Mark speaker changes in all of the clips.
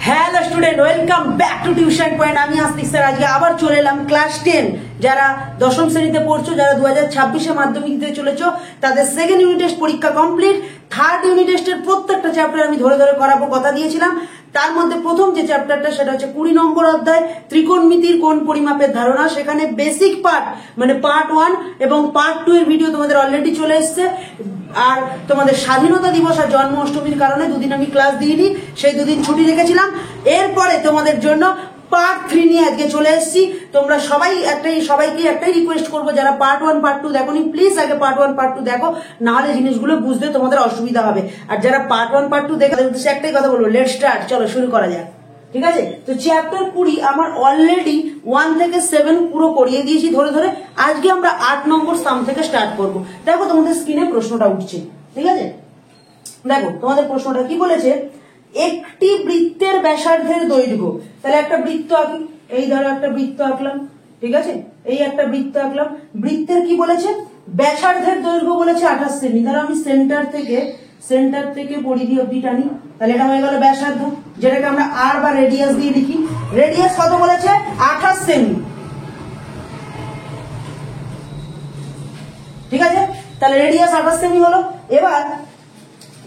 Speaker 1: Hello student, welcome back to tuition point. আমি আস্তিক sir আজকে আবার চলে এলাম। ক্লাস 10 যারা দশম শ্রেণীতে পড়ছো, যারা 2026-এ মাধ্যমিক দিতে চলেছো, তাদের সেকেন্ড ইউনিট টেস্ট পরীক্ষা কমপ্লিট। থার্ড ইউনিট টেস্টের প্রত্যেকটা চ্যাপ্টার আমি ধরে ধরে করাবো, কথা দিয়েছিলাম। তার মধ্যে প্রথম যে চ্যাপ্টারটা সেটা হচ্ছে 20 নম্বর অধ্যায় ত্রিকোণমিতির কোণ পরিমাপের ধারণা। সেখানে বেসিক পার্ট মানে পার্ট 1 এবং পার্ট 2 এর ভিডিও তোমাদের অলরেডি চলে এসছে। আর তোমাদের স্বাধীনতা দিবস আর জন্ম অষ্টমীর কারণে দুদিন আমি ক্লাস দিইনি, সেই দুদিন ছুটি রেখেছিলাম। এরপরে তোমাদের জন্য পার্ট 3 নিয়ে আজকে চলে এসেছি। তোমরা সবাইকে একটাই রিকোয়েস্ট করবো, যারা পার্ট 1 পার্ট 2 দেখোনি, প্লিজ আগে পার্ট 1 পার্ট 2 দেখো, না হলে জিনিসগুলো বুঝতে তোমাদের অসুবিধা হবে। আর যারা পার্ট 1 পার্ট 2 দেখে তাদের উদ্দেশ্যে একটাই কথা বলবো, লেটস স্টার্ট, চলো শুরু করা যাক। ঠিক আছে, তো চ্যাপ্টার 20 আমার অলরেডি 1 থেকে 7 পুরো করিয়ে দিয়েছি ধরে ধরে। আজকে আমরা 8 নম্বর সাম থেকে স্টার্ট করব। দেখো তোমাদের স্ক্রিনে প্রশ্নটা উঠছে, ঠিক আছে? দেখো তোমাদের প্রশ্নটা কি বলেছে, একটি বৃত্তের ব্যাসার্ধের দৈর্ঘ্য। তাহলে একটা বৃত্ত আঁকি, এই ধরো একটা বৃত্ত আঁকলাম, ঠিক আছে? এই একটা বৃত্ত আঁকলাম, বৃত্তের কি বলেছে, ব্যাসার্ধের দৈর্ঘ্য বলেছে 28 সেমি। ধরো আমি সেন্টার থেকে পরিধি অবধি টানি, তাহলে এটা হয়ে গেল ব্যাসার্ধ, যেটাকে আমরা আর বা রেডিয়াস দিয়ে লিখি। রেডিয়াস কত বলেছে, 28 সেমি, ঠিক আছে? তাহলে রেডিয়াস 28 সেমি হলো। এবার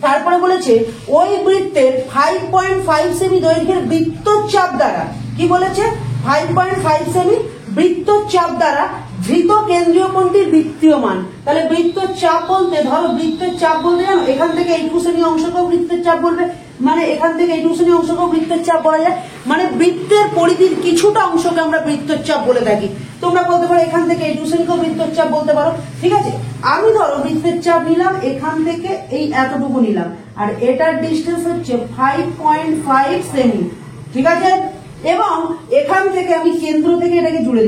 Speaker 1: তারপরে বলেছে ওই বৃত্তের 5.5 সেমি দৈর্ঘ্যের বৃত্তচাপ দ্বারা, কি বলেছে, 5.5 সেমি বৃত্তচাপ দ্বারা ধৃত কেন্দ্রীয় কোণটির বৃত্তীয় মান। তাহলে বৃত্তচাপ বলতে, ধরো বৃত্তের চাপ বলতে জানো, এখান থেকে এইটুকু সেমি অংশকেও বৃত্তের চাপ বলবে, মানে এখান থেকে এইটুকু সেমি অংশকেও বৃত্তের চাপ বলা যায়। মানে বৃত্তের পরিধির কিছুটা অংশকে আমরা বৃত্তের চাপ বলে থাকি। তোমরা বলতে পারো এখান থেকে এইটুকু সেমিকেও বৃত্তের চাপ বলতে পারো, ঠিক আছে? আমি ধরো বৃত্তের চাপ নিলাম, এখান থেকে এই এতটুকু নিলাম, আর এটার ডিস্টেন্স হচ্ছে 5.5 সেমি, ঠিক আছে? এবং এখান থেকে আমি কেন্দ্র থেকে এটাকে জুড়ে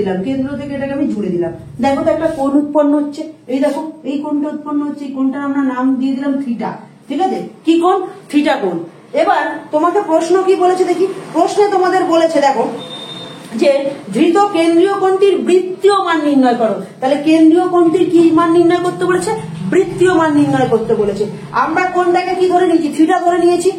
Speaker 1: দিলাম, দেখো তো একটা কোণ উৎপন্ন হচ্ছে, এই দেখো এই কোণটা উৎপন্ন হচ্ছে, এই কোণটার আমরা নাম দিয়ে দিলাম থিটা, ঠিক আছে? কি কোণ, থিটা কোণ। এবার তোমাকে প্রশ্ন কি বলেছে দেখি, প্রশ্নে তোমাদের বলেছে দেখো যে ধৃত কেন্দ্রীয় কোণটির বৃত্তীয় মান নির্ণয় করো। তাহলে কেন্দ্রীয় কোণটির কি মান নির্ণয় করতে বলেছে, বৃত্তীয় মান নির্ণয় করতে বলেছে। আমরা কোণটাকে কি ধরে নিয়েছি, থিটা ধরে নিয়েছি,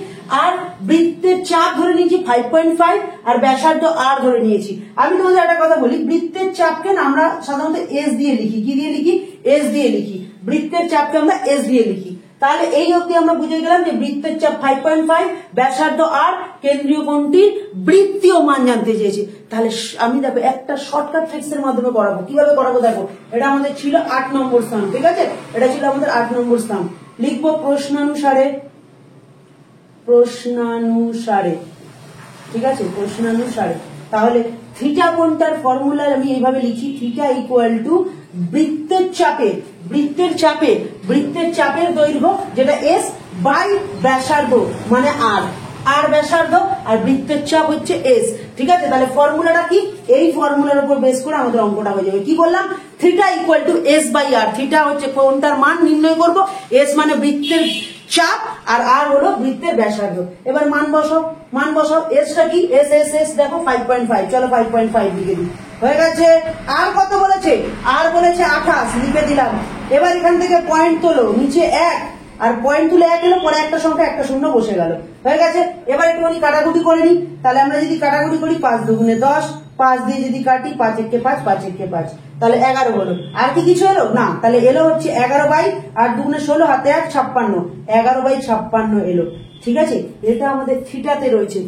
Speaker 1: আর বৃত্তের চাপ ধরে নিয়েছি 5.5, আর ব্যাসার্ধ আর ধরে নিয়েছি। আমি তোমাদের একটা কথা বলি, বৃত্তের চাপকে না আমরা সাধারণত এস দিয়ে লিখি। কি দিয়ে লিখি, এস দিয়ে লিখি। বৃত্তের চাপকে আমরা এস দিয়ে লিখি। তাহলে এই অবধি আমরা বুঝে গেলাম যে বৃত্তের চাপ 5.5, ব্যাসার্ধ আর, কেন্দ্রীয় কোণটির বৃত্তীয় মান জানতে চেয়েছি। তাহলে আমি দেখো একটা শর্টকাট ট্রিক্স এর মাধ্যমে করাবো। কিভাবে করাবো দেখো, এটা আমাদের ছিল 8 নম্বর স্থান, ঠিক আছে? এটা ছিল আমাদের 8 নম্বর স্থান। লিখবো প্রশ্নানুসারে, ঠিক আছে? প্রশ্নানুসারে। তাহলে থিটা কোণটার ফর্মুলা আমি এইভাবে লিখি, থিটা ইকুয়াল টু বৃত্তের চাপের দৈর্ঘ্য যেটা এস বাই ব্যাসার্ধ মানে আর ব্যাসার্ধ, আর বৃত্তের চাপ হচ্ছে এস, ঠিক আছে? তাহলে ফর্মুলাটা কি, এই ফর্মুলার উপর বেস করে আমাদের অঙ্কটা হয়ে যাবে। কি বললাম, theta equal to S by R. Theta হচ্ছে কোণটার মান নির্ণয় করব, এস মানে বৃত্তের চাপ, আর আর হলো বৃত্তের ব্যাসার্ধ। এবার মান বসাও, এসটা কি, এস দেখো 5.5, চলো 5.5 লিখে দিই, হয়ে গেছে। আর কত বলেছে, আর বলেছে 28, লিখে দিলাম। এবার এখান থেকে পয়েন্ট তোলো, নিচে 1, আর পয়েন্ট তুলে 1 এলো, পরে একটা সংখ্যা একটা শূন্য বসে গেল, হয়ে গেছে। এবার একটুখানি কাটাকুটি করে নিই। তাহলে আমরা যদি কাটাকুটি করি, 5 দুগুণে 10, 5 দিয়ে যদি কাটি, 5 একে 5, 5 একে 5, তাহলে 11 হলো। আর কি কিছু এলো না, তাহলে এলো হচ্ছে 11 বাই 8 দুগুণে 16, হাতে 1, 56, 11/56 এলো, ঠিক আছে? এটা আমাদের থিটাতে রয়েছে।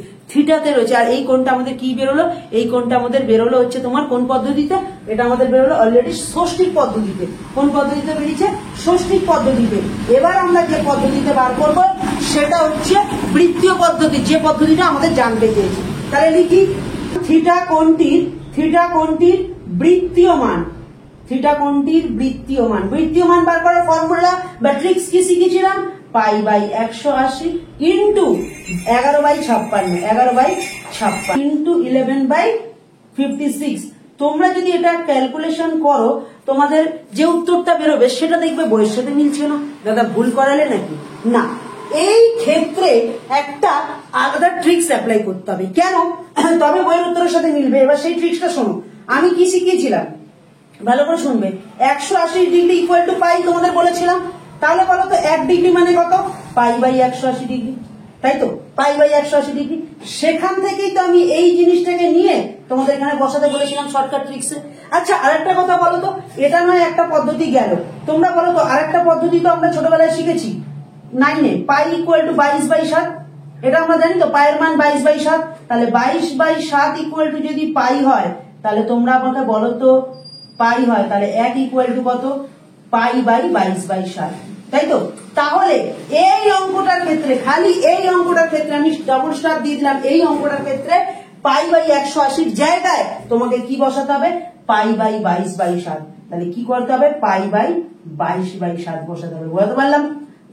Speaker 1: আর এই কোণটা আমাদের কি বেরোলো, এই কোণটা আমাদের বেরোলো হচ্ছে তোমার কোন পদ্ধতিতে, এটা আমাদের বেরোলো অলরেডি ষষ্ঠিক পদ্ধতিতে। কোন পদ্ধতিতে বেরিয়েছে, ষষ্ঠিক পদ্ধতিতে। এবার আমরা যে পদ্ধতিতে বার করব সেটা হচ্ছে বৃত্তীয় পদ্ধতি, যে পদ্ধতিটা আমাদের জানতে চেয়েছি। তাহলে লিখি থিটা কোণটির বৃত্তীয় মান, বৃত্তীয় মান বার করার ফর্মুলা বা ট্রিক্স কি শিখেছিলাম, পাই বাই 180 ইন্টু 11/56 ইন্টু 11/56। তোমরা যদি এটা ক্যালকুলেশন করো, তোমাদের যে উত্তরটা বেরোবে সেটা দেখবে বইয়ের সাথে মিলছে না। দাদা ভুল করালে নাকি, না, এই ক্ষেত্রে একটা আলাদা ট্রিক্স অ্যাপ্লাই করতে হবে। কেন, তবে বইয়ের উত্তরের সাথে মিলবে। এবার সেই ট্রিক্সটা শোনো, আমি কি শিখিয়েছিলাম ভালো করে শুনবে। 180 ডিগ্রি ইকুয়াল টু পাই তোমাদের বলেছিলাম। তাহলে বলো তো 1 ডিগ্রি মানে কত, পাই বাই 180 ডিগ্রি, তাই তো? Pi by 180 degree. সেখান থেকেই তো আমি এই জিনিসটাকে নিয়ে তোমাদের এখানে বসাতে বলেছিলাম শর্টকাট ট্রিক্সে। আচ্ছা আরেকটা কথা বলো তো, এটা নয় একটা পদ্ধতি গেল, তোমরা বলো তো আরেকটা পদ্ধতি তো আমরা ছোটবেলায় শিখেছি 9 এ, পাই ইকুয়াল টু 22/7, এটা আমরা জানি তো পায়ের মান 22/7, তাহলে 22/7 ইকুয়াল টু যদি পাই হয় তাহলে তোমরা আমাকে বলো তো পাই হয় তাহলে 1 ইকুয়াল টু কত, পাই বাই 22/7, তাই তো? তাহলে এই অঙ্কটার ক্ষেত্রে, খালি এই অঙ্কটার ক্ষেত্রে আমি ডবল স্টার দিয়ে দিলাম, এই অঙ্কটার ক্ষেত্রে পাই বাই 180 জায়গায় তোমাকে কি বসাতে হবে, পাই বাই 22/7, তাহলে কি করতে হবে, পাই বাই 22/7 বসাতে হবে। বুঝতে পারলাম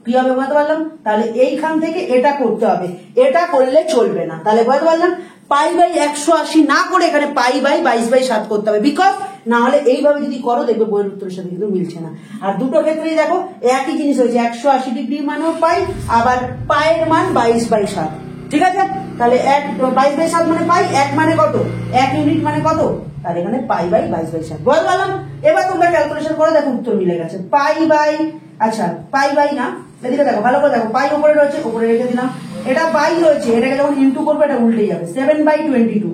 Speaker 1: কি হবে, বুঝতে পারলাম? তাহলে এইখান থেকে এটা করতে হবে, এটা করলে চলবে না। তাহলে বুঝতে পারলাম পাই বাই 180 না করে এখানে পাই বাই 22/7 করতে হবে, বিকজ না হলে এইভাবে যদি করো দেখবে বইয়ের উত্তরের সাথে কিন্তু মিলছে না। আর দুটো ক্ষেত্রেই দেখো একই জিনিস হয়েছে, 180 ডিগ্রির মানও পাই, আবার পায়ের মান 22/7, ঠিক আছে? তাহলে 22/7 মানে পাই, 1 মানে কত, 1 ইউনিট মানে কত, তাহলে এখানে পাই বাই 22/7 বুঝতে পারলাম। এবার তোমরা ক্যালকুলেশন করে দেখো উত্তর মিলে গেছে। পাই বাই, আচ্ছা পাই বাই না, এদিকে দেখো ভালো করে দেখো, পাই উপরে রয়েছে, উপরে রেখে দিলাম, এটা বাই রয়েছে, এটাকে যখন ইনটু করবে এটা উল্টে যাবে, 7/22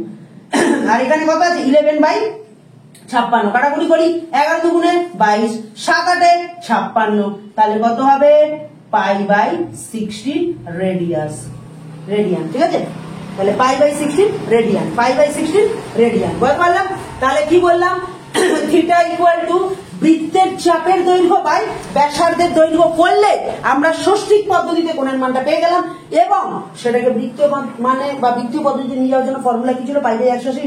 Speaker 1: আর এখানে কত আছে 11/56, কাটাকুটি করি, 11 দুগুণে 22, 7 8 56, তাহলে কত হবে, পাই বাই 16 রেডিয়ান, ঠিক আছে? তাহলে pi by 16 radian, pi by 16 radian, বুঝতে পারলাম? তাহলে কি বললাম, থিটা ইকুয়াল টু বৃত্তের চাপের দৈর্ঘ্য বাই ব্যাসার্ধের দৈর্ঘ্য করলে আমরা ষষ্ঠিক পদ্ধতিতে কোণের মানটা পেয়ে গেলাম, এবং সেটাকে বৃত্তীয় মানে বা বৃত্তীয় পদ্ধতিতে নিয়ে যাওয়ার জন্য ফর্মুলা কি ছিল, পাই বাই 180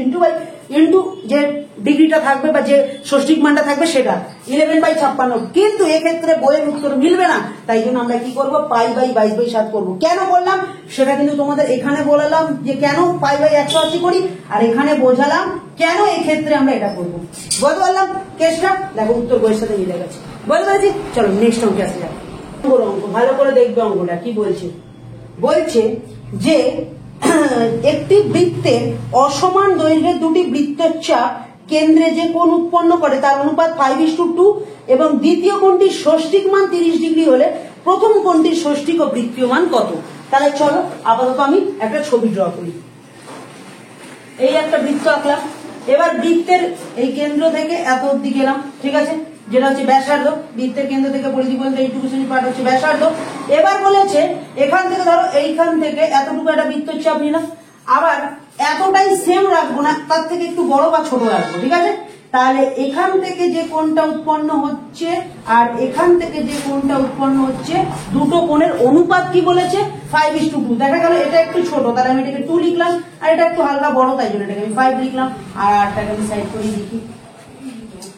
Speaker 1: ইন্টু যে ডিগ্রিটা থাকবে বা যে ষষ্ঠিক মানটা থাকবে সেটা 11/56, কিন্তু এক্ষেত্রে বইয়ের উত্তর মিলবে না, তাই জন্য আমরা কি করব, পাই বাই 22/7 করবো। কেন করলাম সেটা কিন্তু তোমাদের এখানে বলালাম যে কেন পাই বাই 180 করি, আর এখানে বোঝালাম কেন এক্ষেত্রে আমরা এটা করবো। বুঝতে পারলাম কেসটা? দেখো উত্তর বইয়ের সাথে মিলে গেছে, বুঝতে পারছি? চলো নেক্সট অঙ্কে আসে যাক। অঙ্ক ভালো করে দেখবে, অঙ্কটা কি বলছে, বলছে যে একটি বৃত্তের অসমান দৈর্ঘ্যের দুটি বৃত্তের চাপ কেন্দ্রে যে কোণ উৎপন্ন করে তার অনুপাত 5:2, এবং দ্বিতীয় কোণটির ষষ্ঠিক মান 30 ডিগ্রি হলে প্রথম কোণটির ষষ্ঠিক ও বৃত্তীয় মান কত। তাহলে চলো আপাতত আমি একটা ছবি ড্র করি। এই একটা বৃত্ত আঁকলাম, এবার বৃত্তের এই কেন্দ্র থেকে এত অব্দি গেলাম, ঠিক আছে, যেটা হচ্ছে ব্যাসার্ধ, বৃত্তের কেন্দ্র থেকে পরিধি পর্যন্ত এইটুকু শ্রেণী পাঠ হচ্ছে ব্যাসার্ধ। এবার বলেছে এখান থেকে ধরো এইখান থেকে এতটুকু একটা বৃত্তের চাপ নিলাম, আবার এতটাই সেম রাখবো না, তার থেকে একটু বড় বা ছোট রাখবো, ঠিক আছে? তাহলে এখান থেকে যে কোণটা উৎপন্ন হচ্ছে আর এখান থেকে যে কোণটা উৎপন্ন হচ্ছে, দুটো কোণের অনুপাত কি বলেছে, 5:2। দেখা গেল এটা একটু ছোট, তাহলে আমি এটাকে 2 লিখলাম, আর এটা একটু হালকা বড়, তাই জন্য এটাকে আমি 5 লিখলাম, আর আরটাকে আমি সাইড করে লিখি,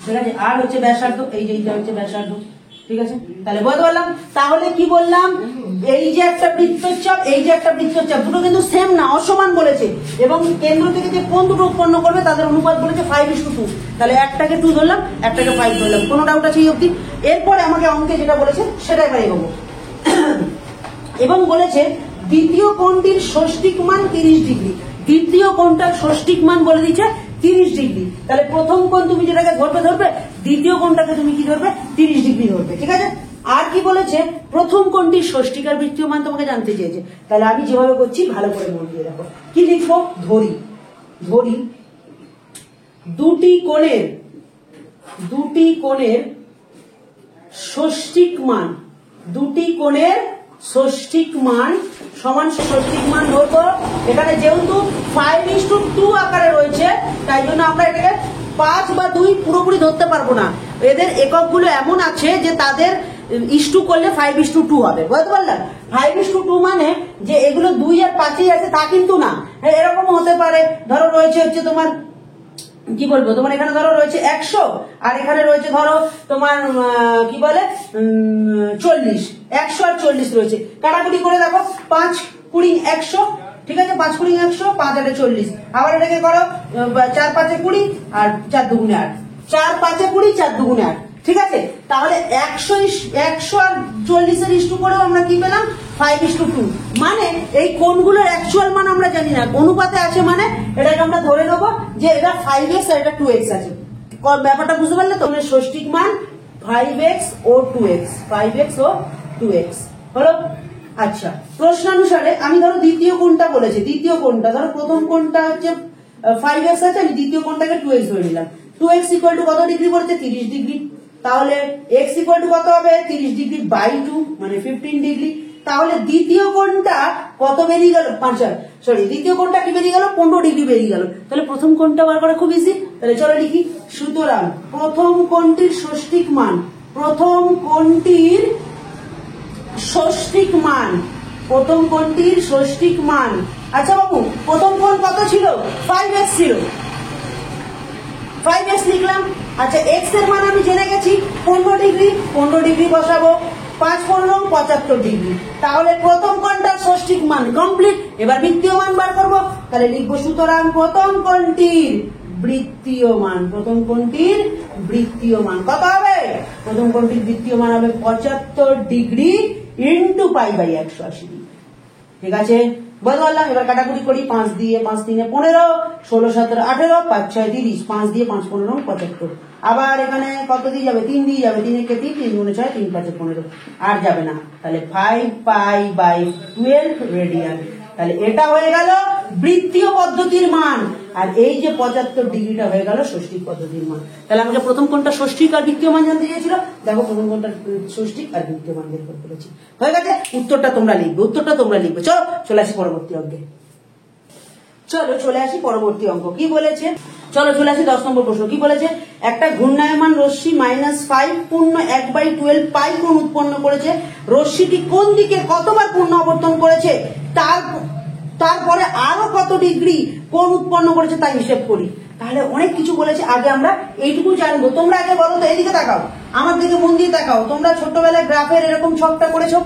Speaker 1: ঠিক আছে? আর হচ্ছে ব্যাসার্ধ, এই যে এইটা হচ্ছে ব্যাসার্ধ, ঠিক আছে? তাহলে বুঝতে পারলাম। তাহলে কি বললাম, এই যে একটা বৃত্তচাপ, এই যে একটা বৃত্তচাপ, দুটো কিন্তু সেম না, অসমান বলেছে, এবং কেন্দ্র থেকে যে কোণ দুটো উৎপন্ন করবে তাদের অনুপাত বলেছে 5:2। তাহলে একটাকে 2 ধরলাম, একটাকে 5 ধরলাম, কোনো ডাউট আছে এই অবধি? এরপরে আমাকে অঙ্কে যেটা বলেছে সেটা এবার এগোবো। এবং বলেছে দ্বিতীয় কোণটির ষষ্ঠিক মান 30 ডিগ্রি, দ্বিতীয় কোণটার ষষ্ঠিক মান বলে দিচ্ছে 30 ডিগ্রি। তাহলে প্রথম কোণ তুমি যেটাকে ধরবে, দ্বিতীয় কোণটাকে তুমি কি ধরবে, 30 ডিগ্রি ধরবে, ঠিক আছে? আর কি বলেছে, প্রথম কোণটির ষষ্ঠিক আর বৃত্তীয় মান তোমাকে জানতে চেয়েছে। তাহলে আমি যেভাবে করছি ভালো করে মন দিয়ে দেখো, কি লিখবো, ধরি দুটি কোণের ষষ্ঠিক মান, দুটি কোণের ষষ্ঠিক মান সমান ষষ্ঠিক মান ধরবো। এখানে যেহেতু 5:2 আকারে রয়েছে, তাই জন্য আমরা এটাকে 5 বা 2 পুরোপুরি ধরতে পারবো না, এদের এককগুলো এমন আছে যে তাদের ইস্টু করলে 5:2 হবে, বুঝতে পারলাম? 5:2 মানে যে এগুলো 2 আর 5 আছে তা কিন্তু না, এরকম হতে পারে, ধরো রয়েছে হচ্ছে তোমার কি বলবো, তোমার এখানে ধরো রয়েছে 100, আর এখানে রয়েছে ধরো তোমার কি বলে 40, 100 আর 40 রয়েছে, কাটাকুটি করে দেখো 5 20 100, ঠিক আছে? 5 20 100, 5 8 40, আবার এটাকে করো 4 5 20 আর 4 2 8, 4 5 20 4 2 8, ঠিক আছে? তাহলে 100 আর 40 এর ইস্টু করেও আমরা কি পেলাম, 5:2। মানে এই কোণগুলোর অ্যাকচুয়াল মান আমরা জানি না, অনুপাতে আছে, মানে এটাকে আমরা ধরে নেবো যে এটা 5x আর এটা 2x আছে। ব্যাপারটা বুঝতে পারলে? তোমার ষষ্ঠিক মান 5x ও 2x, 5x ও 2x হলো। আচ্ছা, প্রশ্নানুসারে আমি ধরো দ্বিতীয় কোণটা বলেছি, দ্বিতীয় কোণটা ধরো প্রথম কোণটা হচ্ছে 5x আছে, আমি দ্বিতীয় কোণটাকে 2x ধরে নিলাম। 2x ইকুয়াল টু কত ডিগ্রি বলেছে? 30 ডিগ্রি। তাহলে x ইকুয়াল টু কত হবে? 30 ডিগ্রি বাই 2 মানে 15 ডিগ্রি। তাহলে দ্বিতীয় কোণটা কত বেরিয়ে গেল? দ্বিতীয় কোণটা কি বেরিয়ে গেল? 15 ডিগ্রি বেরিয়ে গেল। তাহলে প্রথম কোণটা বার করা খুব ইজি। তাহলে চলো লিখি। সুতরাং প্রথম কোণটির ষষ্ঠিক মান, প্রথম কোণটির ষষ্ঠিক মান, প্রথম কোণটির ষষ্ঠিক মান। আচ্ছা বাবু, প্রথম কোণ কত ছিল? 5x ছিল, 5x লিখলাম। আচ্ছা, x এর মান আমি জেনে গেছি 15 ডিগ্রি, 15 ডিগ্রি বসাবো, 5 15 75 ডিগ্রি। তাহলে প্রথম কোণটার ষষ্ঠিক মান কমপ্লিট। এবার বৃত্তীয় মান বার করবো। তাহলে লিখবো সুতরাং প্রথম কোণটির বৃত্তীয় মান, প্রথম কোণটির বৃত্তীয় মান কত হবে? প্রথম কোণটির বৃত্তীয় মান হবে 75 degree into pi by 180 degree. ঠিক আছে, বললাম। এবার কাটাকুটি করি। 5 দিয়ে 5 3 15, 16 17 18, 5 6 30, 5 দিয়ে 5 15 75। আবার এখানে কত দিয়ে যাবে? 3 দিয়ে যাবে। 3 একে 3, 3 গুণে 6, 3 5 15, আর যাবে না। তাহলে 5 পাই বাই 12 রেডিয়ান। তাহলে এটা হয়ে গেল বৃত্তীয় পদ্ধতির মান, আর এই যে 75 ডিগ্রিটা হয়ে গেল ষষ্ঠিক পদ্ধতির মান। তাহলে আমাকে প্রথম কোণটা ষষ্ঠিক আর বৃত্তীয় মান জানতে চেয়েছিল। দেখো প্রথম কোণটা ষষ্ঠিক আর বৃত্তীয় মান বের করতে পেরেছি। হয়ে গেছে। উত্তরটা তোমরা লিখবে, উত্তরটা তোমরা লিখবে। চলো চলে আসি পরবর্তী অঙ্কে। চলো চলে আসি পরবর্তী অঙ্ক। কি বলেছে? চলো চলে আসি 10 নম্বর প্রশ্ন। কি বলেছে? একটা ঘূর্ণায়মান রশ্মি -5 পূর্ণ 1/12 পাই কোণ উৎপন্ন করেছে। রশ্মিটি কোন দিকে কতবার পূর্ণ আবর্তন করেছে, তারপরে আরো কত ডিগ্রি কোণ উৎপন্ন করেছে তা হিসেব করি। তাহলে অনেক কিছু বলেছে। আগে আমরা এইটুকু জানবো। তোমরা আগে বলো তো, এদিকে তাকাও, আমার দিকে মন দিয়ে তাকাও। তোমরা ছোটবেলায় গ্রাফের এরকম ছকটা করেছো,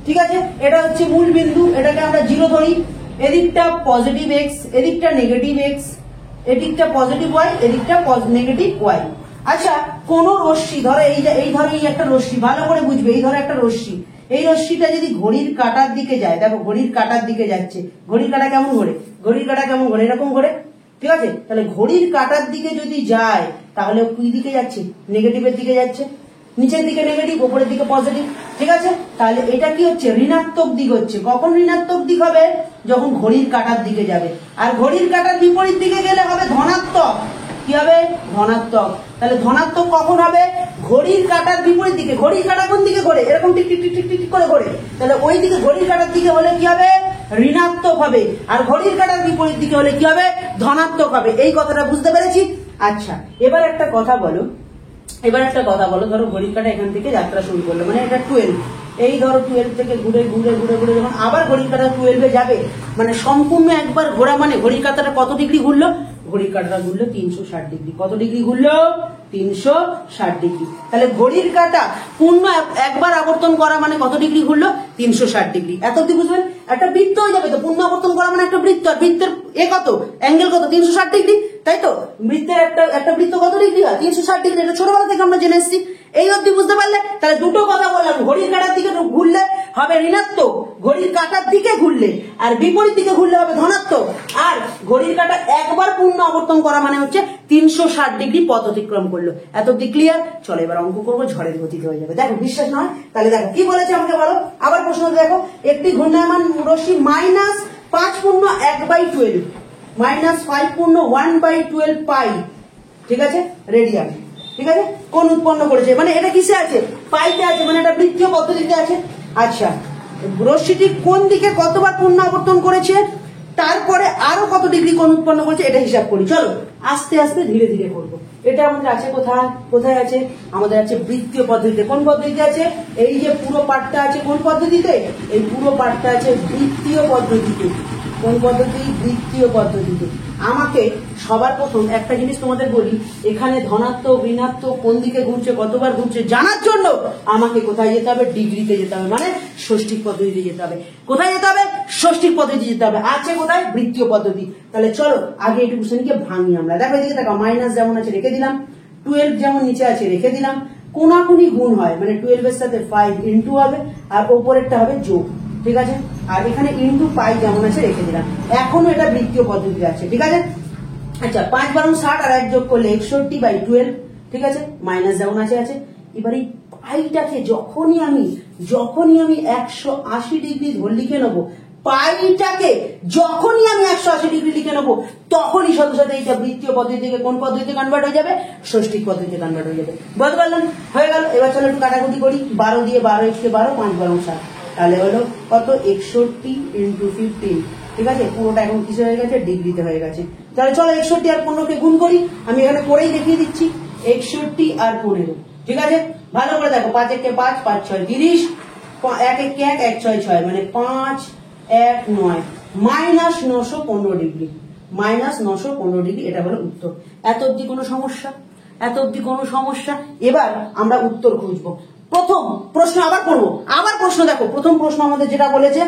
Speaker 1: ঠিক আছে? এটা হচ্ছে মূল বিন্দু, এটাকে আমরা 0 ধরি। এদিকটা পজিটিভ x, এদিকটা নেগেটিভ x, এদিকটা পজিটিভ y, এদিকটা নেগেটিভ y। আচ্ছা, কোন রশ্মি ধরো, এই ধরো এই একটা রশ্মি, ভালো করে বুঝবে। এই ধরো একটা রশ্মি, এই রশ্মিটা যদি ঘড়ির কাঁটার দিকে যায়, দেখো ঘড়ির কাঁটার দিকে যাচ্ছে। ঘড়ির কাঁটা কেমন ঘোরে? ঘড়ির কাঁটা কেমন ঘোরে? এরকম ঘোরে, ঠিক আছে? তাহলে ঘড়ির কাঁটার দিকে যদি যায়, তাহলে কি দিকে যাচ্ছে? নেগেটিভের দিকে যাচ্ছে। নিচের দিকে নেগেটিভ, উপরের দিকে পজিটিভ, ঠিক আছে? তাহলে এটা কি হচ্ছে? ঋণাত্মক দিক হচ্ছে। কখন ঋণাত্মক দিক হবে? যখন ঘড়ির কাঁটার দিকে যাবে। আর ঘড়ির কাঁটার বিপরীত দিকে গেলে হবে ধনাত্মক। কি হবে? ধনাত্মক। তাহলে ধনাত্মক কখন হবে? ঘড়ির কাঁটার বিপরীত দিকে। ঘড়ির কাঁটা কোন দিকে ঘোরে? এরকম tick tick tick tick tick করে ঘোরে। তাহলে ওই দিকে ঘড়ির কাঁটার দিকে হলে কি হবে? ঋণাত্মক হবে। আর ঘড়ির কাঁটার বিপরীত দিকে হলে কি হবে? ধনাত্মক হবে। এই কথাটা বুঝতে পেরেছি? আচ্ছা, এবার একটা কথা বলো, ধরো ঘড়ির কাঁটা এখান থেকে যাত্রা শুরু করলো, মানে এটা 12। এই ধরো 12 থেকে ঘুরে ঘুরে ঘুরে ঘুরে যখন আবার ঘড়ির কাঁটা 12-এ যাবে, মানে সম্পূর্ণ একবার ঘোরা, মানে ঘড়ির কাঁটাটা কত ডিগ্রি ঘুরলো? ঘড়ির কাঁটাটা ঘুরলো 360 ডিগ্রি। কত ডিগ্রি ঘুরলো? 360 ডিগ্রি। তাহলে ঘড়ির কাঁটা পূর্ণ একবার আবর্তন করা মানে কত ডিগ্রি ঘুরলো? 360 ডিগ্রি। এত অব্দি বুঝবেন? একটা বৃত্ত হয়ে যাবে তো, পূর্ণ আবর্তন করা মানে একটা বৃত্ত। আর বৃত্তের কত অ্যাঙ্গেল কত? 360 ডিগ্রি, তাই তো? বৃত্তের একটা বৃত্ত কত ডিগ্রি হয়? 360 ডিগ্রি। এটা ছোটবেলা থেকে আমরা জেনে এসেছি। এই অবধি বুঝতে পারলে? তাহলে দুটো কথা বললাম। ঘড়ির কাঁটার দিকে ঘুরলে হবে ঋণাত্মক, ঘড়ির কাঁটার দিকে ঘুরলে, আর বিপরীত দিকে ঘুরলে হবে ধনাত্মক। আর ঘড়ির কাঁটা একবার পূর্ণ আবর্তন করা মানে হচ্ছে 360 ডিগ্রি পথ অতিক্রম করলো। এত অব্দি ক্লিয়ার? চলো এবার অঙ্ক করবো, ঝড়ের গতিতে হয়ে যাবে। দেখো, বিশ্বাস নয়? তাহলে দেখো কি বলেছে আমাকে বলো। আবার প্রশ্ন দেখো। একটি ঘূর্ণায়মান রশ্মি -5 পূর্ণ 1/12, -5 পূর্ণ 1/12 পাই, ঠিক আছে, রেডিয়ান, ঠিক আছে, কোণ উৎপন্ন করেছে। মানে এটা কিসে আছে? পাইতে আছে, মানে এটা বৃত্তীয় পদ্ধতিতে আছে। আচ্ছা, রশ্মিটি কোন দিকে কতবার পূর্ণ আবর্তন করেছে, তারপরে আরো কত ডিগ্রি কোণ উৎপন্ন করেছে, এটা হিসাব করি। চলো আস্তে আস্তে ধীরে ধীরে করবো। এটা আমাদের আছে কোথায়? কোথায় আছে? আমাদের আছে বৃত্তীয় পদ্ধতিতে। কোন পদ্ধতিতে আছে? এই যে পুরো পাঠটা আছে কোন পদ্ধতিতে? এই পুরো পাঠটা আছে বৃত্তীয় পদ্ধতিতে। কোন পদ্ধতি? বৃত্তীয় পদ্ধতিতে। আমাকে সবার প্রথম একটা জিনিস তোমাদের বলি, এখানে ধনাত্মক ঋণাত্মক কোন দিকে ঘুরছে, কতবার ঘুরছে জানার জন্য আমাকে কোথায় যেতে হবে? ডিগ্রিতে যেতে হবে, মানে ষষ্ঠিক পদ্ধতিতে যেতে হবে। কোথায় যেতে হবে? ষষ্ঠিক পদ্ধতি যেতে হবে। আছে কোথায়? বৃত্তীয় পদ্ধতি। তাহলে চলো আগে এইটুকু শ্রেণীকে ভাঙি আমরা। দেখো এদিকে দেখো, মাইনাস যেমন আছে রেখে দিলাম, 12 যেমন নিচে আছে রেখে দিলাম। কোনাকুনি গুণ হয়, মানে 12 এর সাথে 5 ইন্টু হবে, আর ওপরেরটা হবে যোগ, ঠিক আছে? আর এখানে ইন্টু পাই যেমন আছে রেখে দিলাম। এখনো এটা বৃত্তীয় পদ্ধতিতে আছে, ঠিক আছে? আচ্ছা, 5 বারং 60 আর 1 যোগ করলে 61/12, ঠিক আছে? মাইনাস যেমন আছে আছে। এবার এই পাইটাকে যখনই আমি যখনই আমি 180 ডিগ্রি ধরে লিখে নেবো, পাইটাকে যখনই আমি 180 ডিগ্রি লিখে নেবো, তখনই সাথে সাথে এইটা বৃত্তীয় পদ্ধতি থেকে কোন পদ্ধতিতে কনভার্ট হয়ে যাবে? ষষ্ঠিক পদ্ধতিতে কনভার্ট হয়ে যাবে। বুঝতে পারলেন? হয়ে গেল। এবার চলো একটু কাটাকুটি করি। 12 দিয়ে 12 কে 12, 5 12 7, তাহলে হলো কত? 61 ইন্টু 15। ঠিক আছে, পুরোটা এখন কিছু হয়ে গেছে, ডিগ্রিতে হয়ে গেছে। তাহলে চলো 61 আর 15 কে গুণ করি। আমি এখানে করেই দেখিয়ে দিচ্ছি। 61 আর 15, ঠিক আছে? ভালো করে দেখো, 5 1 5, 5 6 30, 1 1 1, 1 6 6, মানে 5 1 9, মাইনাস 915 ডিগ্রি, মাইনাস 915 ডিগ্রি। এটা হলো উত্তর। এত অব্দি কোনো সমস্যা? এত অব্দি কোনো সমস্যা? এবার আমরা উত্তর খুঁজবো। প্রথম প্রশ্ন আবার করবো। আবার প্রশ্ন দেখো, প্রথম প্রশ্ন আমাদের যেটা বলেছে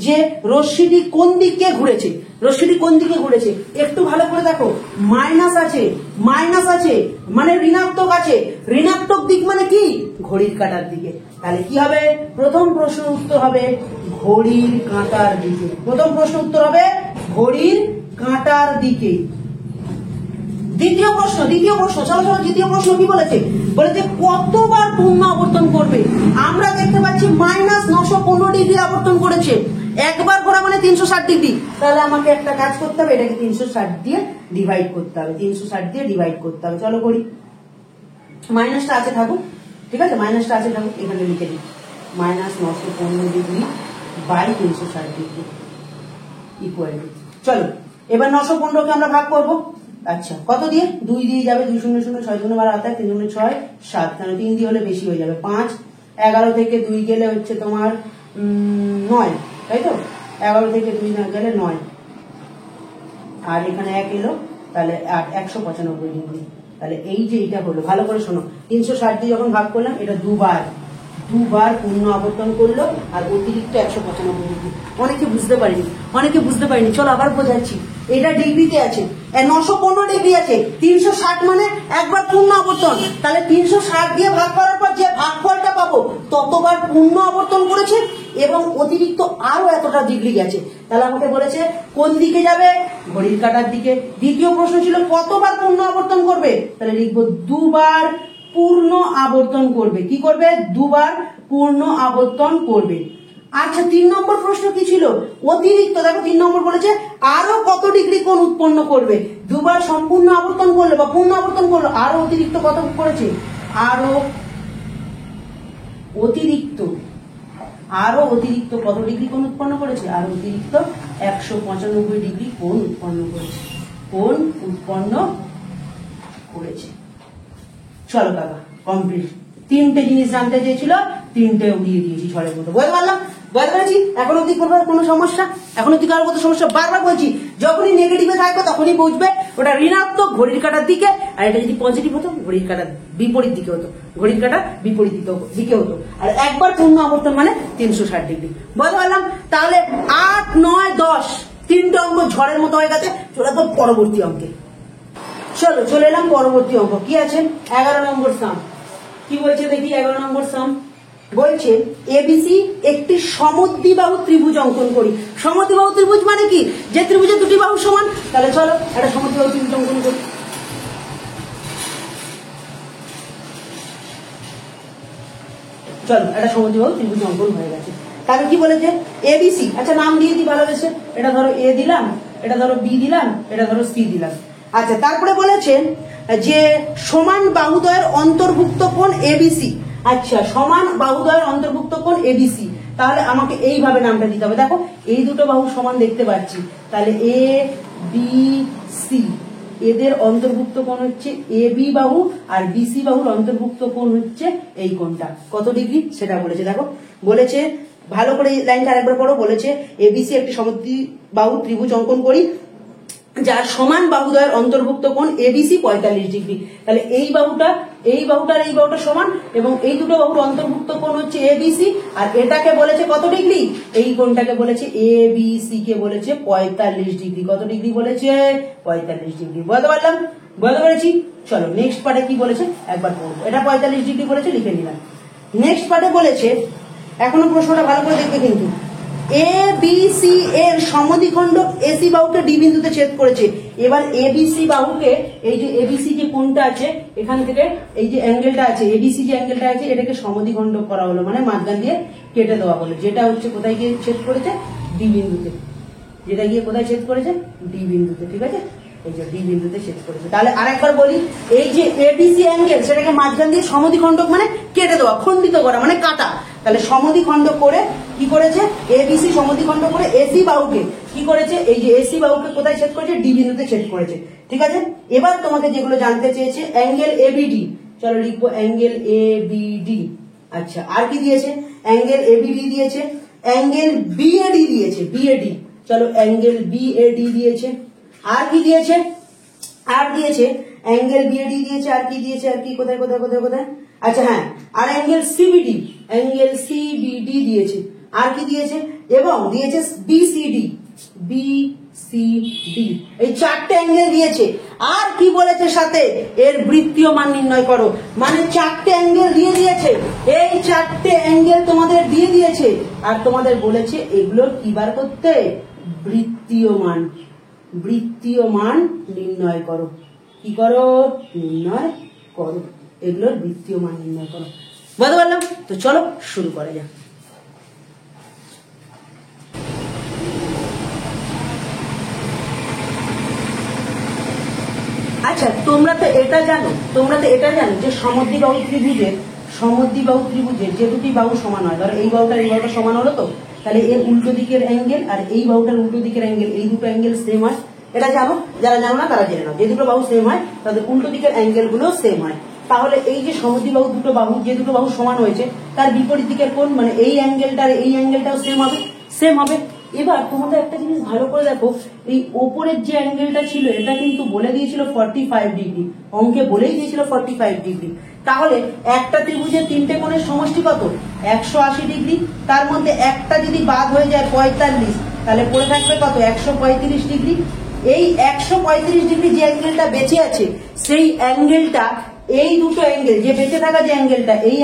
Speaker 1: যে রশ্মিটি কোন দিকে ঘুরেছে, রশ্মিটি কোন দিকে ঘুরেছে একটু ভালো করে দেখো। মাইনাস আছে, মাইনাস আছে মানে ঋণাত্মক আছে। ঋণাত্মক দিক মানে কি? ঘড়ির কাঁটার দিকে। তাহলে কি হবে? প্রথম প্রশ্ন উত্তর হবে ঘড়ির কাঁটার দিকে। প্রথম প্রশ্ন উত্তর হবে ঘড়ির কাঁটার দিকে। দ্বিতীয় প্রশ্ন, দ্বিতীয় প্রশ্ন, চলো চলো, দ্বিতীয় প্রশ্ন কি বলেছে? বলেছে কতবার পূর্ণ আবর্তন করবে। আমরা দেখতে পাচ্ছি মাইনাস 915 ডিগ্রি আবর্তন করেছে। একবার করা মানে 360 ডিগ্রি। তাহলে আমাকে একটা কাজ করতে হবে, এটাকে 360 দিয়ে ডিভাইড করতে হবে। 360 দিয়ে ডিভাইড করতে হবে। চলো করি। মাইনাসটা আছে থাকুক, ঠিক আছে, মাইনাসটা আছে থাকুক, এখানে লিখে দিই minus 915 degree by 360 degree equal to. চলো এবার 915 কে আমরা ভাগ করবো। আচ্ছা, কত দিয়ে? 2 দিয়ে যাবে, 2 0 0, 6 0 12 3 0 6 7, কারণ 3 দিয়ে হলে বেশি হয়ে যাবে। 5 11 থেকে 2 গেলে হচ্ছে তোমার 9, তাই তো? 11 থেকে 2 না গেলে 9, আর এখানে 1 এলো, তাহলে 8, 195 ডিগ্রি। তাহলে এই যে এটা হলো, ভালো করে শোনো, 360 দিয়ে যখন ভাগ করলাম, এটা দুবার পূর্ণ আবর্তন করলো, আর অতিরিক্ত 195 ডিগ্রি। অনেকে বুঝতে পারিনি, অনেকে বুঝতে পারিনি। চলো আবার বোঝাচ্ছি। এটা ডিগ্রিতে আছে, 915 ডিগ্রি আছে, 360 মানে একবার পূর্ণ আবর্তন। তাহলে 360 দিয়ে ভাগ করার পর যে ভাগফলটা পাবো ততবার পূর্ণ আবর্তন করেছে এবং অতিরিক্ত আরো এতটা ডিগ্রি গেছে। তাহলে আমাকে বলেছে কোন দিকে যাবে? ঘড়ির কাঁটার দিকে। দ্বিতীয় প্রশ্ন ছিল কতবার পূর্ণ আবর্তন করবে। তাহলে লিখবো দুবার পূর্ণ আবর্তন করবে। কি করবে? দুবার পূর্ণ আবর্তন করবে। আচ্ছা, 3 নম্বর প্রশ্ন কি ছিল? অতিরিক্ত। দেখো 3 নম্বর বলেছে আরো কত ডিগ্রি কোণ উৎপন্ন করবে। দুবার সম্পূর্ণ আবর্তন করলে বা পূর্ণ আবর্তন করলো, আরো অতিরিক্ত কত করেছে? আরো অতিরিক্ত কত ডিগ্রি কোণ উৎপন্ন করেছে? আরো অতিরিক্ত 195 ডিগ্রি কোণ উৎপন্ন করেছে। কোণ উৎপন্ন করেছে। চলো কাকা, কমপ্লিট। 3টে জিনিস জানতে চেয়েছিল, 3টে উড়িয়ে দিয়েছি ছড়ের মতো। বলতে পারলাম? বলতে পেরেছি? এখন অব্দি করবার কোনো সমস্যা? এখন অব্দি কারোর কোনো সমস্যা? বারবার বলছি, যখনই নেগেটিভে থাকবে তখনই বুঝবে ওটা ঋণাত্মক ঘড়ির কাঁটার দিকে, আর এটা যদি পজিটিভ হতো ঘড়ির কাঁটার বিপরীত দিকে হতো। ঘড়ির কাঁটা বিপরীত দিকে হতো। আর একবার পূর্ণ আবর্তন মানে 360 ডিগ্রি। বলতে পারলাম? তাহলে 8 9 10 3টে অঙ্ক ঝড়ের মতো হয়ে গেছে। চলে তো পরবর্তী অঙ্কে। চলো চলে এলাম পরবর্তী অঙ্ক। কি আছে? 11 নম্বর সাম। কি বলছে দেখি? 11 নম্বর সাম বলছে এবিসি একটি সমদ্বিবাহু ত্রিভুজ অঙ্কন করি। সমদ্বিবাহু ত্রিভুজ মানে কি? যে ত্রিভুজের দুটি বাহু সমান। তাহলে চলো একটা সমদ্বিবাহু ত্রিভুজ অঙ্কন করি। চলো একটা সমদ্বিবাহু ত্রিভুজ অঙ্কন হয়ে গেছে। তাহলে কি বলেছে? এবিসি, আচ্ছা নাম দিয়ে দিই ভালোবেসে। এটা ধরো এ দিলাম, এটা ধরো বি দিলাম, এটা ধরো সি দিলাম। আচ্ছা, তারপরে বলেছেন যে সমান বাহুদ্বয়ের অন্তর্ভুক্ত কোণ এবিসি। আচ্ছা, সমান বাহুদ্বয়ের অন্তর্ভুক্ত কোণ এবিসি। তাহলে আমাকে এইভাবে নামটা দিতে হবে। দেখো এই দুটো বাহু সমান দেখতে পাচ্ছি, তাহলে এ বি সি, এদের অন্তর্ভুক্ত কোণ হচ্ছে এ বি বাহু, আর বিসি বাহুর অন্তর্ভুক্ত কোণ হচ্ছে এই কোণটা। কত ডিগ্রি সেটা বলেছে। দেখো বলেছে, ভালো করে লাইনটা আরেকবার পড়ো। বলেছে এবিসি একটি সমদ্বিবাহু ত্রিভুজ অঙ্কন করি যার সমান বাহুদ্বয়ের অন্তর্ভুক্ত কোণ এবিসি 45 ডিগ্রি। তাহলে এই বাহুটা আর এই বাহুটা সমান, এবং এই দুটো বাহুর অন্তর্ভুক্ত কোণ হচ্ছে এবিসি। আর এটাকে বলেছে কত ডিগ্রি? এই কোণটাকে বলেছে এবিসি কে বলেছে 45 ডিগ্রি। কত ডিগ্রি বলেছে? 45 ডিগ্রি। বুঝতে পারলাম? বুঝতে পেরেছি? চলো নেক্সট পার্টে কি বলেছে একবার পড়বো। এটা 45 ডিগ্রি বলেছে, লিখে নিলাম। নেক্সট পার্টে বলেছে, এখনো প্রশ্নটা ভালো করে দেখবে কিন্তু, এ বি সি এর সমদ্বিখণ্ডক এসি বাহুকে ডি বিন্দুতে ছেদ করেছে। এবার এবিসি বাহুকে এই যে এবিসি যে কোণটা আছে এখান থেকে এই যে অ্যাঙ্গেলটা আছে এবিসি যে অ্যাঙ্গেলটা আছে এটাকে সমদ্বিখণ্ডক করা হলো, মানে মাঝখান দিয়ে কেটে দেওয়া হলো, যেটা হচ্ছে কোথায় গিয়ে ছেদ করেছে ডি বিন্দুতে, যেটা গিয়ে কোথায় ছেদ করেছে ডি বিন্দুতে। ঠিক আছে, এই যে ডি বিন্দুতে ছেদ করেছে। তাহলে আরেকবার বলি, এই যে এবিসি অ্যাঙ্গেল সেটাকে মাঝখান দিয়ে সমদ্বিখণ্ডক মানে কেটে দেওয়া, খণ্ডিত করা মানে কাটা। তাহলে সমদ্বিখণ্ডক করে কি করেছে, এবিসি সমদ্বিখণ্ডক করে এসি বাহুকে কি করেছে, এই যে এসি বাহুকে কোথায় ছেদ করেছে ডি বিন্দুতে ছেদ করেছে। ঠিক আছে, এবার তোমাকে যেগুলো জানতে চেয়েছে, অ্যাঙ্গেল এবিডি, চলো লিখবো অ্যাঙ্গেল এবিডি। আচ্ছা, আর কি দিয়েছে, অ্যাঙ্গেল এবিডি দিয়েছে, অ্যাঙ্গেল বিএডি দিয়েছে, বিএডি, চলো অ্যাঙ্গেল বিএডি দিয়েছে, আর কি দিয়েছে, আর দিয়েছে অ্যাঙ্গেল বিএডি দিয়েছে, আর কি দিয়েছে, আর কি কোথায় কোথায় কোথায় কোথায়, আচ্ছা হ্যাঁ, আর অ্যাঙ্গেল সিবিডি, অ্যাঙ্গেল সিবিডি দিয়েছে, আর কি দিয়েছে, এবং দিয়েছে বিসিডি, বিসিডি, এই চারটে অ্যাঙ্গেল দিয়েছে। আর কি বলেছে সাথে, এর বৃত্তীয় মান নির্ণয় করো, মানে চারটে অ্যাঙ্গেল দিয়ে দিয়েছে, এই চারটে অ্যাঙ্গেল তোমাদের দিয়ে দিয়েছে, আর তোমাদের বলেছে এগুলোর কি বার করতে, বৃত্তীয় মান, বৃত্তীয় মান নির্ণয় করো, কি করো, নির্ণয় করো, এগুলোর বৃত্তীয় মান নির্ণয় করো। বুঝতে পারলাম? তো চলো শুরু করা যাক। আচ্ছা, তোমরা তো এটা জানো যে সমদ্বিবাহু ত্রিভুজের যে দুটি বাহু সমান হয়, ধরো এই বাহুটা সমান হলো, তো তাহলে এর উল্টো দিকের অ্যাঙ্গেল আর এই বাহুটার উল্টো দিকের অ্যাঙ্গেল, এই দুটো অ্যাঙ্গেল সেম হয়। এটা জানো, যারা জানো না তারা জেনে নাও, যে দুটো বাহু সেম হয় তাদের উল্টো দিকের অ্যাঙ্গেল গুলো সেম হয়। তাহলে এই যে সমদ্বিবাহু দুটো বাহু, যে দুটো বাহু সমান হয়েছে তার বিপরীত দিকের কোণ, মানে এই অ্যাঙ্গেলটার এই অ্যাঙ্গেলটাও সেম হবে। এবার তোমাদের একটা জিনিস ভালো করে দেখো, এই ওপরের যে অ্যাঙ্গেলটা ছিল এটা কিন্তু বলে দিয়েছিল 45 ডিগ্রি, অঙ্কে বলেই দিয়েছিল 45 ডিগ্রি। তাহলে একটা ত্রিভুজের তিনটে কোণের সমষ্টি কত, 180 ডিগ্রি, তার মধ্যে একটা যদি বাদ হয়ে যায় 45, তাহলে পড়ে থাকবে কত, 135 ডিগ্রি। এই 135 ডিগ্রি যে অ্যাঙ্গেলটা বেঁচে আছে, সেই অ্যাঙ্গেলটা, এই দুটো অ্যাঙ্গেল যে বেঁচে থাকা যে অ্যাঙ্গেলটা, এই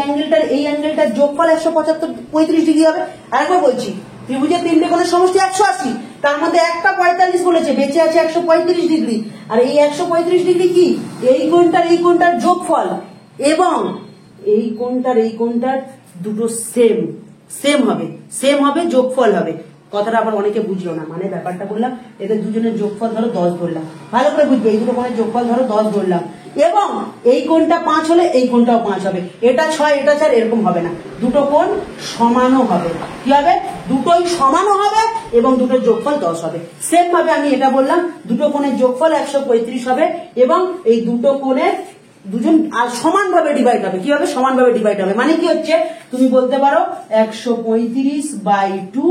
Speaker 1: অ্যাঙ্গেলটার যোগফল 135 ডিগ্রি হবে। আরেকবার বলছি, ত্রিভুজের তিনটে কোণের সমষ্টি 180, তার মধ্যে একটা 45 বলেছে, বেঁচে আছে 135 ডিগ্রি, আর এই 135 ডিগ্রি কি, এই কোণটার যোগফল, এবং এই কোণটার দুটো সেম হবে, যোগফল হবে। কথাটা আবার অনেকে বুঝলো না, মানে ব্যাপারটা বললাম, এদের দুজনের যোগফল ধরো 10 ধরলাম, ভালো করে বুঝবে, এই দুটো কোণের যোগফল ধরো 10 ধরলাম, এবং এই কোণটা 5 হলে এই কোণটাও 5 হবে, এটা 6 এটা 4 এরকম হবে না, দুটো কোণ সমানও হবে। কি হবে, দুটোই সমানও হবে এবং দুটোর যোগফল 10 হবে। সেম ভাবে আমি এটা বললাম, দুটো কোণের যোগফল 135 হবে, এবং এই দুটো কোণের দুজন আর সমানভাবে ডিভাইড হবে। কি হবে, সমানভাবে ডিভাইড হবে, মানে কি হচ্ছে, তুমি বলতে পারো 135/2,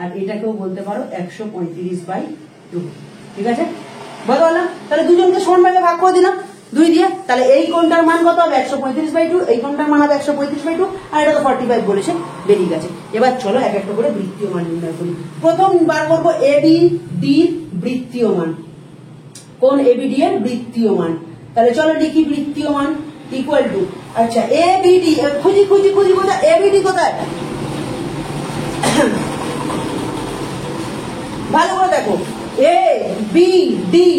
Speaker 1: আর এটাকেও বলতে পারো 135/2। ঠিক আছে, বলো না, তাহলে দুজনকে সমানভাবে ভাগ করে দিলাম 2 দিয়ে, তাহলে এই কোণটার মান কত হবে, 135/2, এই কোণটার মান হবে 135/2, আর এটা তো 45 বলেছে, বেরিয়ে গেছে। এবার চলো এক একটা করে বৃত্তীয় মান নির্ণয় করি। প্রথম বার করবো এবিডি বৃত্তীয় মান, কোণ এবিডি এর বৃত্তীয় মান। তাহলে চলো লিখি বৃত্তীয় মান ইকুয়াল টু, আচ্ছা এবিডি, খুঁজি কোথায়, এবিডি কোথায়, ভালো করে দেখো, এ বি ডি,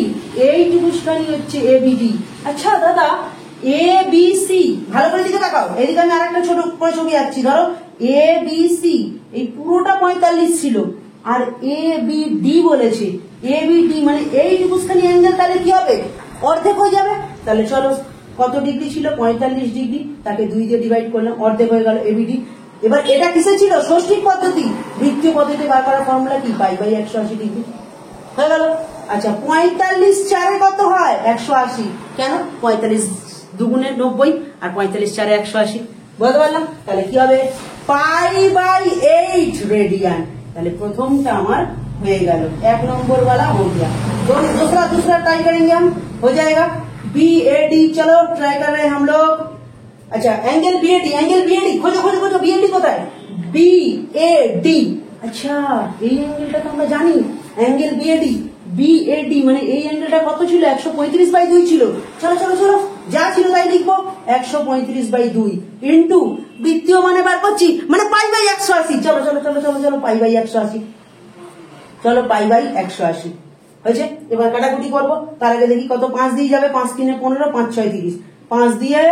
Speaker 1: এই ত্রিভুজখানি হচ্ছে এবিডি। আচ্ছা দাদা, এ বি সি, ভালো করে দিকে তাকাও, এদিকে আমি আরেকটা ছোট করে ছবি আঁকছি, ধরো এ বি সি এই পুরোটা 45 ছিল, আর এ বি ডি বলেছে, এ বি ডি মানে এই ত্রিভুজখানি অ্যাঙ্গেল, তাহলে কি হবে, অর্ধেক হয়ে যাবে। তাহলে চলো, কত ডিগ্রি ছিল, 45 ডিগ্রি, তাকে 2 দিয়ে ডিভাইড করলাম, অর্ধেক হয়ে গেল এবিডি। এবার এটা কিসে ছিল, ষষ্ঠিক পদ্ধতি, বৃত্তীয় পদ্ধতি বার করার ফর্মুলা কি, পাই/180 ডিগ্রি হয়ে গেল। আচ্ছা 45 4 কত হয়, 180, কেন, 45 দুগুণে 90, আর 45 4 180, বুঝতে পারলাম। তাহলে কি হবে, পাই/8 রেডিয়ান। তাহলে प्रथमটা আমার হয়ে গেল, 1 नंबर वाला हो गया, दूसरा ट्राई करेंगे हम, हो जाएगा BAD। चलो ट्राई कर रहे हैं हम लोग। अच्छा एंगल BAD खोजो BAD কোথায়, BAD। আচ্ছা এই অ্যাঙ্গেলটা তো আমরা জানি, অ্যাঙ্গেল BAD মানে এই অ্যাঙ্গেলটা কত ছিল, 135/2 ছিল। চলো যা ছিল তাই লিখবো 135/2 ইন্টু বৃত্তীয় মানে বার করছি মানে π/180। চলো চলো চলো চলো চলো π/180, চলো π/180 হয়েছে। এবার কাটাকুটি করবো, তার আগে দেখি কত 5 দিয়ে যাবে, 5 3 15, 5 6 30, 5 দিয়ে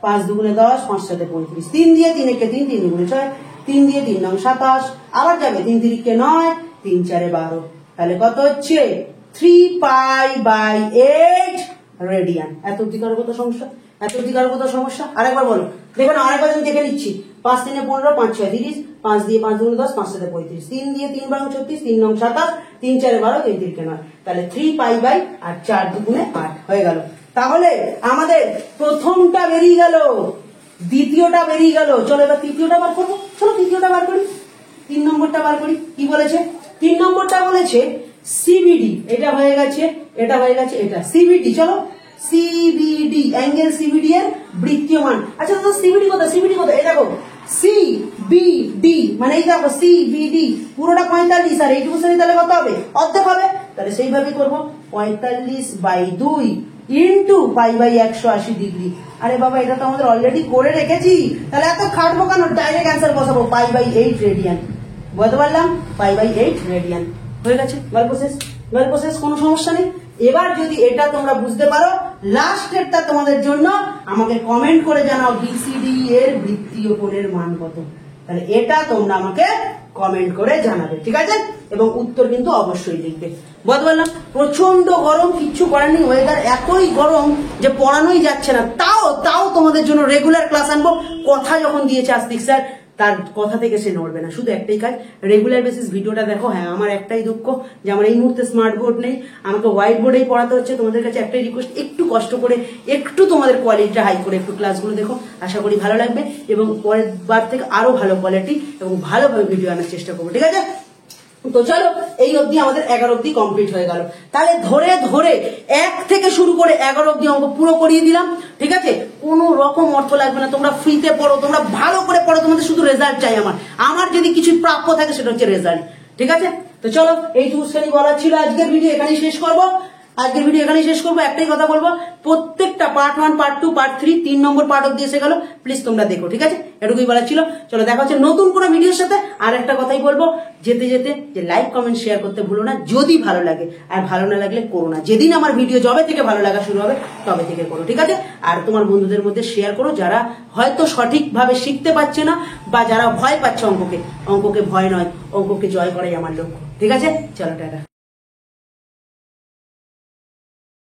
Speaker 1: 5 2 10, 5 7 35, 3 দিয়ে 3 1 3, 3 2 6, 3 দিয়ে 3 9 27, আবার যাবে 3 3 9, 3 4 12, তাহলে কত হচ্ছে 3π/8 রেডিয়ান। এত অবধি কারো কত সমস্যা, এত অবধি কারো কত সমস্যা? আরেকবার বলো, দেখো না আরেকবার আমি দেখে নিচ্ছি। 5 3 15, 5 6 30, 5 দিয়ে 5 2 10, 5 7 35, 3 দিয়ে 3 12 36, 3 9 27, 3 4 12, 3 3 9, তাহলে 3π/8 4 2 8 হয়ে গেল। তাহলে আমাদের প্রথমটা বেরিয়ে গেল, দ্বিতীয়টা বেরিয়ে গেল। চলো এবার তৃতীয়টা বার করবো, চলো তৃতীয়টা বার করি, 3 নম্বরটা বার করি। কি বলেছে? 3 নম্বরটা বলেছে সিবিডি, এটা হয়ে গেছে, এটা হয়ে গেছে, এটা সিবিডি। চলো সিবিডি, অ্যাঙ্গেল সিবিডি এর বৃত্তীয় মান। আচ্ছা তো সিবিডি কত, সিবিডি কত? এই দেখো সিবিডি মানে এই দেখো সিবিডি পুরোটা 45, আর এইটুকু শ্রেণী তাহলে কত হবে? অর্ধেক হবে। তাহলে সেইভাবেই করবো 45/2 ইন্টু π/180 ডিগ্রি। আরে বাবা এটা তো আমাদের অলরেডি করে রেখেছি, তাহলে এত খাটবো কেন? ডাইরেক্ট অ্যান্সার বসাবো π/8 রেডিয়ান। বলতে পারলাম π/8 রেডিয়ান। হয়ে গেছে, গল্প শেষ, গল্প শেষ, কোনো সমস্যা নেই। এবার যদি এটা তোমরা বুঝতে পারো, লাস্টেরটা তোমাদের জন্য আমাকে কমেন্ট করে জানাও বিসিডি এর বৃত্তীয় কোণের মান কত। তাহলে এটা তোমরা আমাকে কমেন্ট করে জানাবে, ঠিক আছে? এবং উত্তর কিন্তু অবশ্যই লিখবে। বলতে পারলাম প্রচন্ড গরম, কিচ্ছু করার নেই, ওয়েদার এতই গরম যে পড়ানোই যাচ্ছে না। তাও তোমাদের জন্য রেগুলার ক্লাস আনবো। কথা যখন দিয়েছে আস্তিক স্যার, তার কথা থেকে সে নড়বে না। শুধু একটাই কাজ, রেগুলার বেসিস ভিডিওটা দেখো। হ্যাঁ আমার একটাই দুঃখ যে আমার এই মুহূর্তে স্মার্ট বোর্ড নেই, আমাকে হোয়াইট বোর্ডেই পড়াতে হচ্ছে। তোমাদের কাছে একটাই রিকোয়েস্ট, একটু কষ্ট করে, একটু তোমাদের কোয়ালিটিটা হাই করে একটু ক্লাসগুলো দেখো, আশা করি ভালো লাগবে। এবং পরের বার থেকে আরো ভালো কোয়ালিটি এবং ভালোভাবে ভিডিও আনার চেষ্টা করবো, ঠিক আছে? তো চলো এই অবধি আমাদের 11 অবধি কমপ্লিট হয়ে গেল। তাহলে ধরে ধরে 1 থেকে শুরু করে 11 অবধি অঙ্ক পুরো করিয়ে দিলাম, ঠিক আছে? কোনো রকম অর্থ লাগবে না, তোমরা ফ্রিতে পড়ো, তোমরা ভালো করে পড়ো, তোমাদের শুধু রেজাল্ট চাই। আমার যদি কিছু প্রাপ্য থাকে সেটা হচ্ছে রেজাল্ট, ঠিক আছে? তো চলো এইটুকু শ্রেণী বলার ছিল। আজকের ভিডিও এখানেই শেষ করবো, আজকের ভিডিও এখানেই শেষ করবো। একটাই কথা বলবো, প্রত্যেকটা পার্ট 1, পার্ট 2, পার্ট 3, 3 নম্বর পার্ট অবধি এসে গেল, প্লিজ তোমরা দেখো, ঠিক আছে? এটুকুই বলার ছিল। চলো দেখা হচ্ছে নতুন কোনো ভিডিওর সাথে। আর একটা কথাই বলবো যেতে যেতে, যে লাইক কমেন্ট শেয়ার করতে ভুলো না যদি ভালো লাগে, আর ভালো না লাগলে করো না। যেদিন আমার ভিডিও যবে থেকে ভালো লাগা শুরু হবে তবে থেকে করো, ঠিক আছে? আর তোমার বন্ধুদের মধ্যে শেয়ার করো যারা হয়তো সঠিকভাবে শিখতে পারছে না, বা যারা ভয় পাচ্ছে অঙ্ককে। অঙ্ককে ভয় নয়, অঙ্ককে জয় করাই আমার লক্ষ্য, ঠিক আছে? চলো টাটা।